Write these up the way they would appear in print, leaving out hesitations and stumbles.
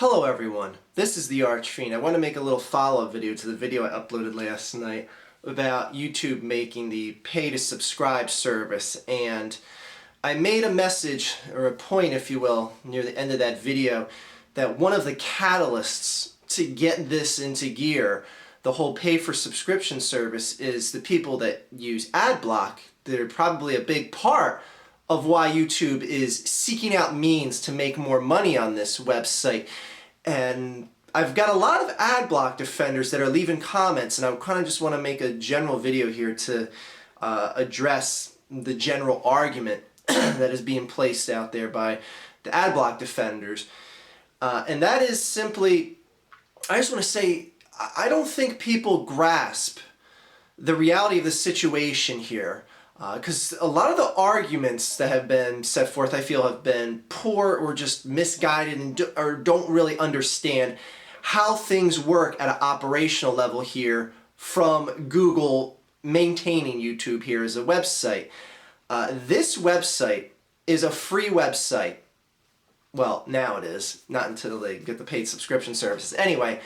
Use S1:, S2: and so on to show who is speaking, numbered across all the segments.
S1: Hello everyone, this is the Archfiend. I want to make a little follow-up video to the video I uploaded last night about YouTube making the pay to subscribe service, and I made a message, or a point if you will, near the end of that video that one of the catalysts to get this into gear, the whole pay for subscription service, is the people that use AdBlock. They're probably a big part of why YouTube is seeking out means to make more money on this website. And I've got a lot of AdBlock defenders that are leaving comments, and I kind of just want to make a general video here to address the general argument that is being placed out there by the AdBlock defenders. And that is simply, I just want to say, I don't think people grasp the reality of the situation here. Because a lot of the arguments that have been set forth, I feel, have been poor or just misguided and or don't really understand how things work at an operational level here from Google maintaining YouTube here as a website. This website is a free website. Well, now it is. Not until they get the paid subscription services. Anyway,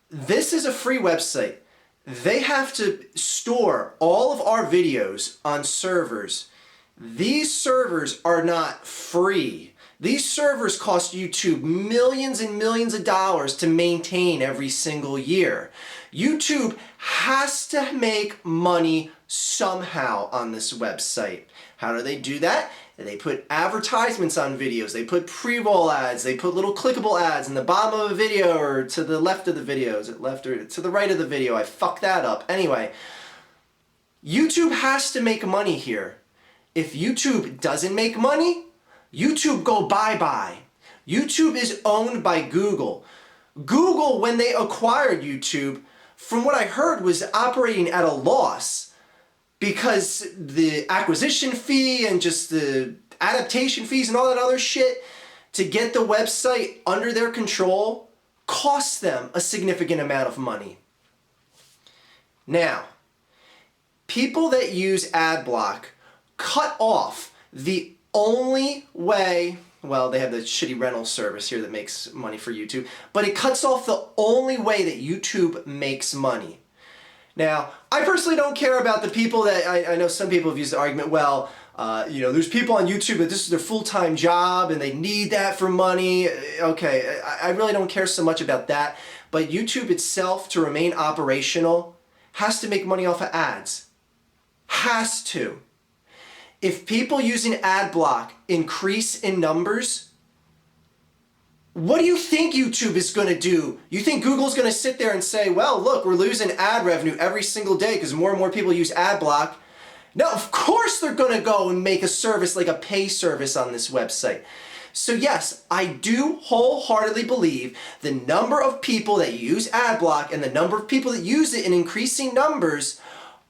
S1: this is a free website. They have to store all of our videos on servers. These servers are not free. These servers cost YouTube millions and millions of dollars to maintain every single year. YouTube has to make money somehow on this website. How do they do that? They put advertisements on videos, they put pre-roll ads, they put little clickable ads in the bottom of a video or to the left of the video. Is it left or to the right of the video? I fucked that up. Anyway, YouTube has to make money here. If YouTube doesn't make money, YouTube go bye-bye. YouTube is owned by Google. Google, when they acquired YouTube, from what I heard, was operating at a loss, because the acquisition fee and just the adaptation fees and all that other shit to get the website under their control costs them a significant amount of money. Now, people that use AdBlock cut off the only way, well, they have the shitty rental service here that makes money for YouTube, but it cuts off the only way that YouTube makes money. Now, I personally don't care about the people that, I know some people have used the argument, well, there's people on YouTube that this is their full-time job and they need that for money. Okay, I really don't care so much about that, but YouTube itself, to remain operational, has to make money off of ads. Has to. If people using AdBlock increase in numbers, what do you think YouTube is going to do? You think Google's going to sit there and say, well, look, we're losing ad revenue every single day because more and more people use AdBlock? No, of course they're going to go and make a service like a pay service on this website. So yes, I do wholeheartedly believe the number of people that use AdBlock and the number of people that use it in increasing numbers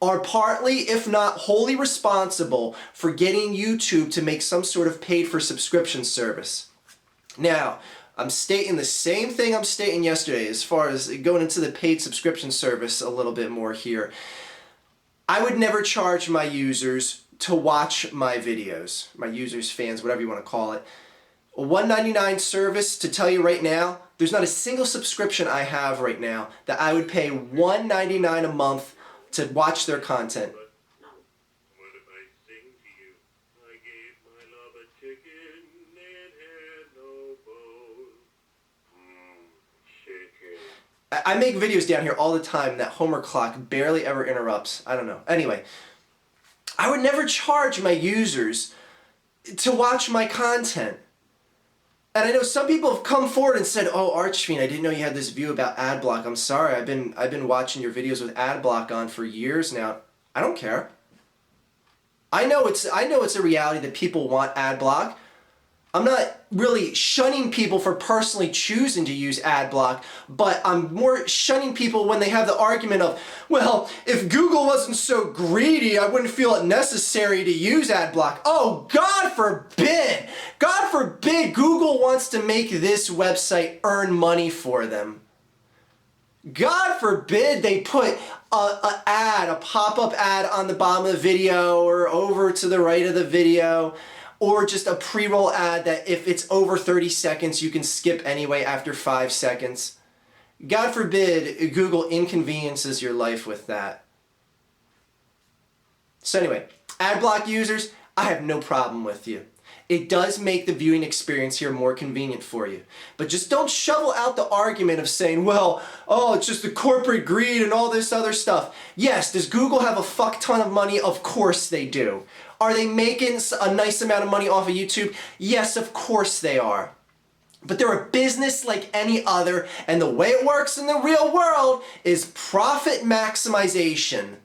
S1: are partly, if not wholly, responsible for getting YouTube to make some sort of paid for subscription service. Now, I'm stating the same thing I'm stating yesterday as far as going into the paid subscription service a little bit more here. I would never charge my users to watch my videos, my users, fans, whatever you want to call it. A $1.99 service, to tell you right now, there's not a single subscription I have right now that I would pay $1.99 a month to watch their content. I make videos down here all the time. That Homer clock barely ever interrupts. I don't know. Anyway, I would never charge my users to watch my content. And I know some people have come forward and said, "Oh, Archfiend, I didn't know you had this view about AdBlock. I'm sorry. I've been watching your videos with AdBlock on for years now." I don't care. I know it's a reality that people want AdBlock. I'm not really shunning people for personally choosing to use AdBlock, but I'm more shunning people when they have the argument of, well, if Google wasn't so greedy, I wouldn't feel it necessary to use AdBlock. Oh, God forbid! God forbid Google wants to make this website earn money for them. God forbid they put a pop-up ad on the bottom of the video or over to the right of the video, or just a pre-roll ad that if it's over 30 seconds, you can skip anyway after 5 seconds. God forbid Google inconveniences your life with that. So anyway, AdBlock users, I have no problem with you. It does make the viewing experience here more convenient for you. But just don't shovel out the argument of saying, well, oh, it's just the corporate greed and all this other stuff. Yes, does Google have a fuck ton of money? Of course they do. Are they making a nice amount of money off of YouTube? Yes, of course they are. But they're a business like any other, and the way it works in the real world is profit maximization.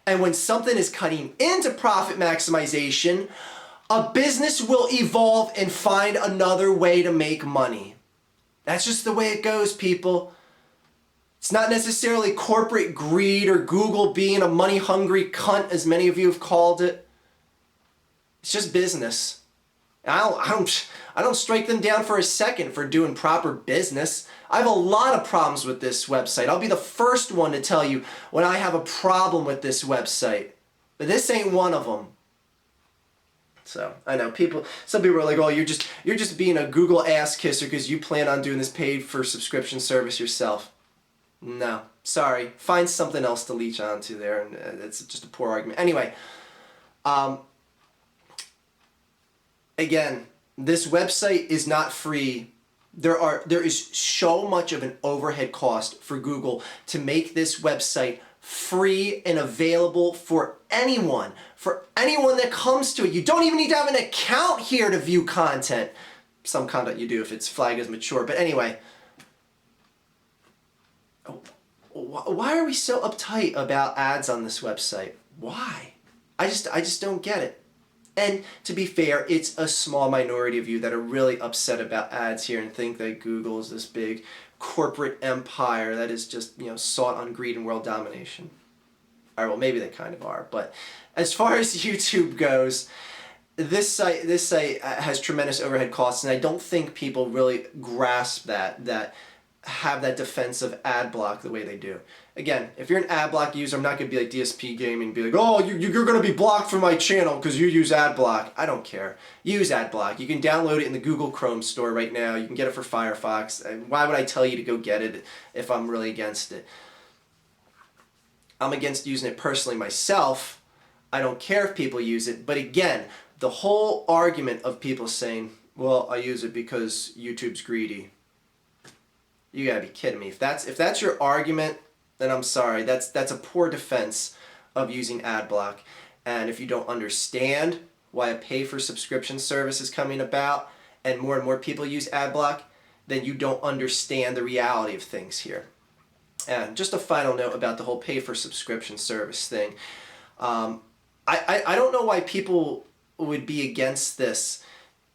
S1: And when something is cutting into profit maximization, a business will evolve and find another way to make money. That's just the way it goes, people. It's not necessarily corporate greed or Google being a money-hungry cunt, as many of you have called it. It's just business. I don't strike them down for a second for doing proper business. I have a lot of problems with this website. I'll be the first one to tell you when I have a problem with this website. But this ain't one of them. So I know some people are like, oh, you're just being a Google ass kisser because you plan on doing this paid for subscription service yourself. No, sorry. Find something else to leech onto there, and it's just a poor argument. Anyway, again, this website is not free. There is so much of an overhead cost for Google to make this website free and available for anyone that comes to it. You don't even need to have an account here to view content. Some content you do if it's flagged as mature. But anyway, why are we so uptight about ads on this website? Why? I just don't get it. And to be fair, it's a small minority of you that are really upset about ads here and think that Google is this big corporate empire that is just, sought on greed and world domination. All right, well, maybe they kind of are. But as far as YouTube goes, this site has tremendous overhead costs, and I don't think people really grasp that have that defense of AdBlock the way they do. Again, if you're an AdBlock user, I'm not going to be like DSP Gaming and be like, oh, you're going to be blocked from my channel because you use AdBlock. I don't care. Use AdBlock. You can download it in the Google Chrome store right now. You can get it for Firefox. Why would I tell you to go get it if I'm really against it? I'm against using it personally myself. I don't care if people use it. But again, the whole argument of people saying, well, I use it because YouTube's greedy. You gotta be kidding me. If that's your argument, then I'm sorry. That's a poor defense of using AdBlock. And if you don't understand why a pay-for-subscription service is coming about and more people use AdBlock, then you don't understand the reality of things here. And just a final note about the whole pay-for-subscription service thing. I don't know why people would be against this.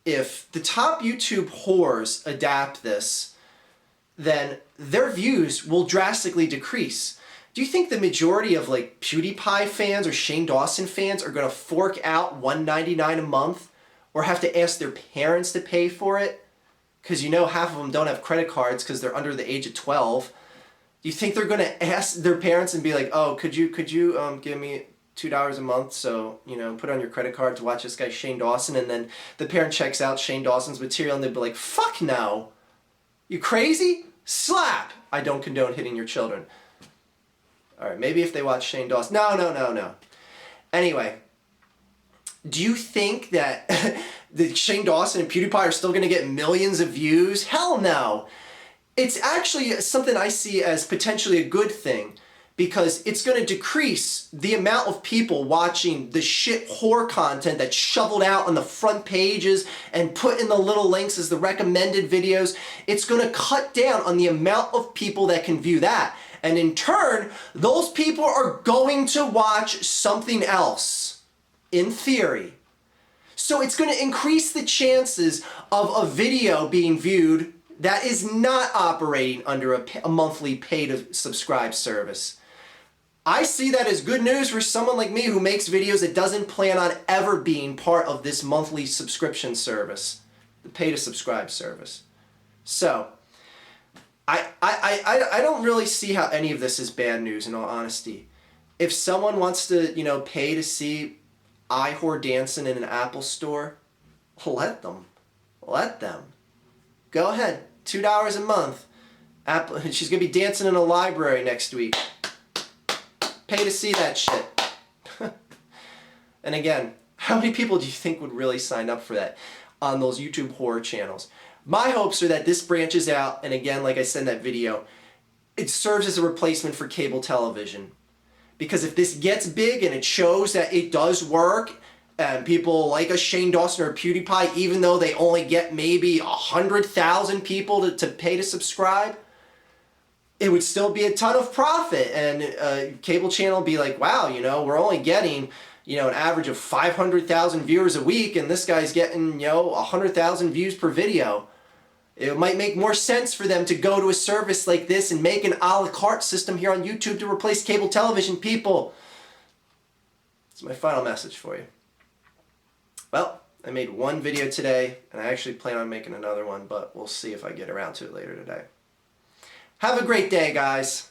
S1: If the top YouTube whores adapt this, then their views will drastically decrease. Do you think the majority of like PewDiePie fans or Shane Dawson fans are going to fork out $1.99 a month or have to ask their parents to pay for it? Because half of them don't have credit cards because they're under the age of 12. Do you think they're going to ask their parents and be like, oh, could you give me $2 a month so, put on your credit card to watch this guy Shane Dawson, and then the parent checks out Shane Dawson's material and they'd be like, fuck no. You crazy? Slap! I don't condone hitting your children. Alright, maybe if they watch Shane Dawson. No. Anyway, do you think that that Shane Dawson and PewDiePie are still going to get millions of views? Hell no! It's actually something I see as potentially a good thing, because it's going to decrease the amount of people watching the shit whore content that's shoveled out on the front pages and put in the little links as the recommended videos. It's going to cut down on the amount of people that can view that. And in turn, those people are going to watch something else, in theory. So it's going to increase the chances of a video being viewed that is not operating under a monthly pay-to-subscribe service. I see that as good news for someone like me who makes videos that doesn't plan on ever being part of this monthly subscription service, the pay-to-subscribe service. So, I don't really see how any of this is bad news, in all honesty. If someone wants to, pay to see iWhore dancing in an Apple store, let them. Let them. Go ahead. $2 a month. She's going to be dancing in a library next week. Pay to see that shit. And again, how many people do you think would really sign up for that on those YouTube horror channels? My hopes are that this branches out, and again, like I said in that video, it serves as a replacement for cable television. Because if this gets big and it shows that it does work, and people like a Shane Dawson or PewDiePie, even though they only get maybe 100,000 people to pay to subscribe, it would still be a ton of profit. And cable channel would be like, wow, you know, we're only getting, you know, an average of 500,000 viewers a week, and this guy's getting, you know, 100,000 views per video. It might make more sense for them to go to a service like this and make an a la carte system here on YouTube to replace cable television. People, it's my final message for you. Well, I made one video today, and I actually plan on making another one, but we'll see if I get around to it later today. Have a great day, guys.